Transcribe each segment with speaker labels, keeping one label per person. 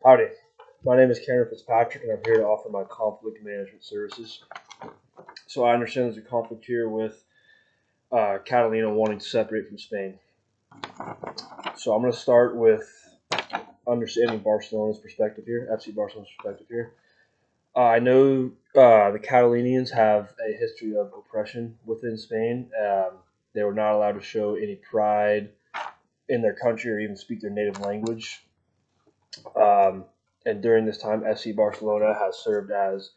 Speaker 1: Howdy, my name is Karen Fitzpatrick, and I'm here to offer my conflict management services. So I understand there's a conflict here with Catalina wanting to separate from Spain. So I'm going to start with understanding Barcelona's perspective here, FC Barcelona's perspective here. I know the Catalonians have a history of oppression within Spain. They were not allowed to show any pride in their country or even speak their native language. Um, and during this time, FC Barcelona has served as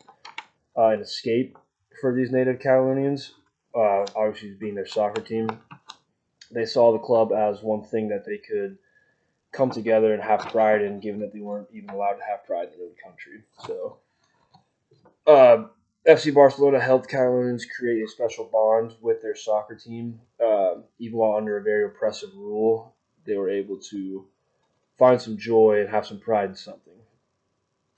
Speaker 1: an escape for these native Catalonians. Obviously, being their soccer team, they saw the club as one thing that they could come together and have pride in, given that they weren't even allowed to have pride in their own country. So, uh, FC Barcelona helped Catalonians create a special bond with their soccer team. Even while under a very oppressive rule, they were able to find some joy and have some pride in something.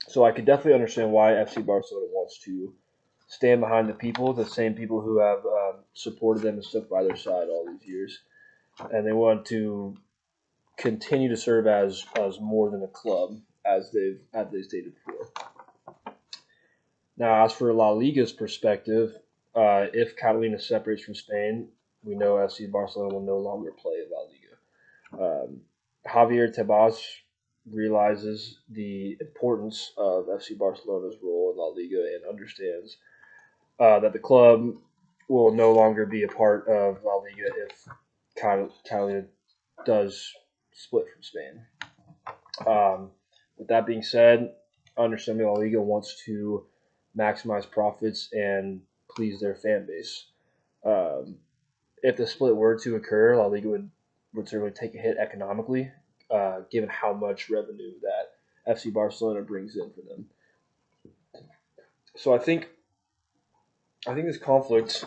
Speaker 1: So I could definitely understand why FC Barcelona wants to stand behind the people, the same people who have supported them and stuck by their side all these years, and they want to continue to serve as more than a club as they stated before. Now, as for La Liga's perspective, if Catalina separates from Spain, we know FC Barcelona will no longer play in La Liga. Javier Tebas realizes the importance of FC Barcelona's role in La Liga and understands that the club will no longer be a part of La Liga if Catalina does split from Spain. With that being said, understanding La Liga wants to maximize profits and please their fan base. Um, if the split were to occur, La Liga would certainly take a hit economically, given how much revenue that FC Barcelona brings in for them. So I think this conflict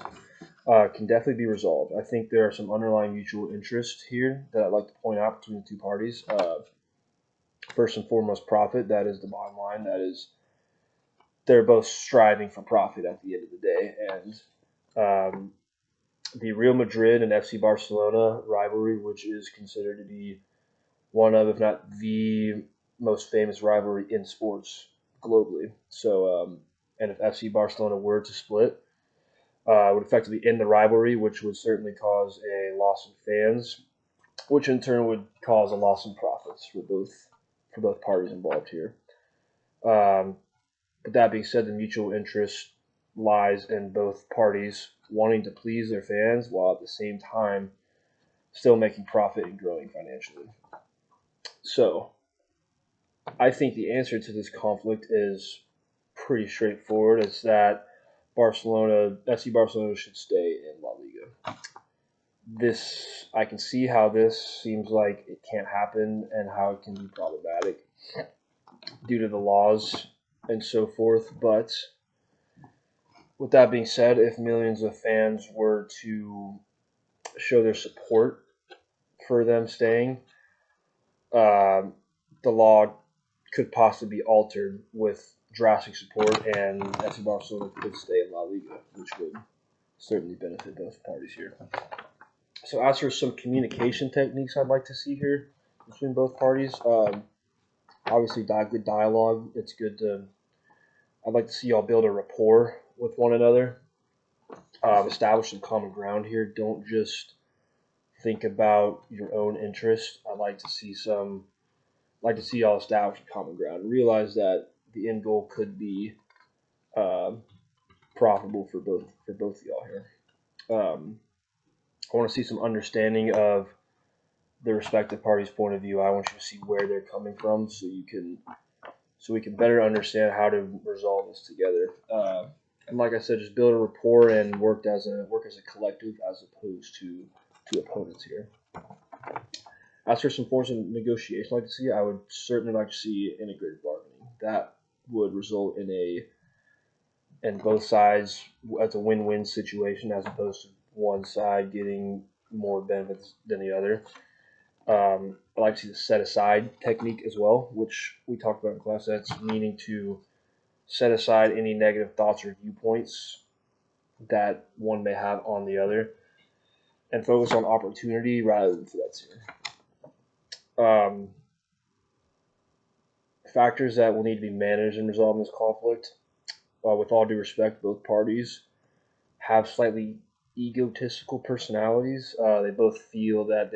Speaker 1: can definitely be resolved. I think there are some underlying mutual interests here that I'd like to point out between the two parties. First and foremost, profit. That is the bottom line. That is, they're both striving for profit at the end of the day. And the Real Madrid and FC Barcelona rivalry, which is considered to be one of, if not the most famous rivalry in sports globally. And if FC Barcelona were to split, would effectively end the rivalry, which would certainly cause a loss in fans, which in turn would cause a loss in profits for both parties involved here. Um, but that being said, the mutual interest lies in both parties wanting to please their fans while at the same time still making profit and growing financially. So I think the answer to this conflict is pretty straightforward. It's that FC Barcelona should stay in La Liga. This I can see how this seems like it can't happen and how it can be problematic due to the laws and so forth. But with that being said, if millions of fans were to show their support for them staying, um, the law could possibly be altered with drastic support, and FC Barcelona could stay in La Liga, which would certainly benefit both parties here. So, as for some communication techniques I'd like to see here between both parties, obviously, good dialogue. It's good to. I'd like to see y'all build a rapport with one another. Establish some common ground here. Don't just think about your own interest. I'd like to see y'all establish a common ground and realize that the end goal could be uh, profitable for both of y'all here. I want to see some understanding of the respective parties' point of view. I want you to see where they're coming from, so we can better understand how to resolve this together. And like I said, just build a rapport and work as a collective as opposed to opponents here. As for some forms of negotiation I'd like to see, I would certainly like to see integrated bargaining. That would result in both sides as a win-win situation as opposed to one side getting more benefits than the other. I like to see the set aside technique as well, which we talked about in class. That's meaning to set aside any negative thoughts or viewpoints that one may have on the other and focus on opportunity rather than threats here. Um, factors that will need to be managed in resolving this conflict. With all due respect, both parties have slightly egotistical personalities. They both feel that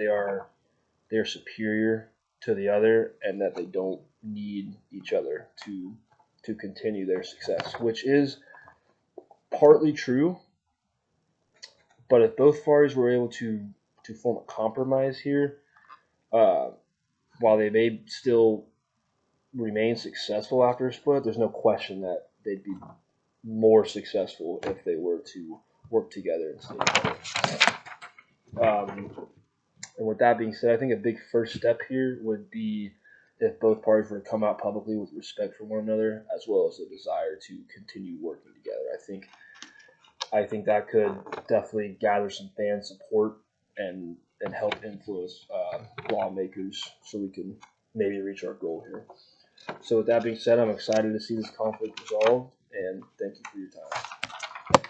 Speaker 1: they're superior to the other and that they don't need each other to continue their success, which is partly true. But if both parties were able to form a compromise here, uh, while they may still remain successful after a split, there's no question that they'd be more successful if they were to work together and stay together. And with that being said, I think a big first step here would be if both parties were to come out publicly with respect for one another, as well as a desire to continue working together. I think that could definitely gather some fan support and help influence lawmakers so we can maybe reach our goal here. So with that being said, I'm excited to see this conflict resolved, and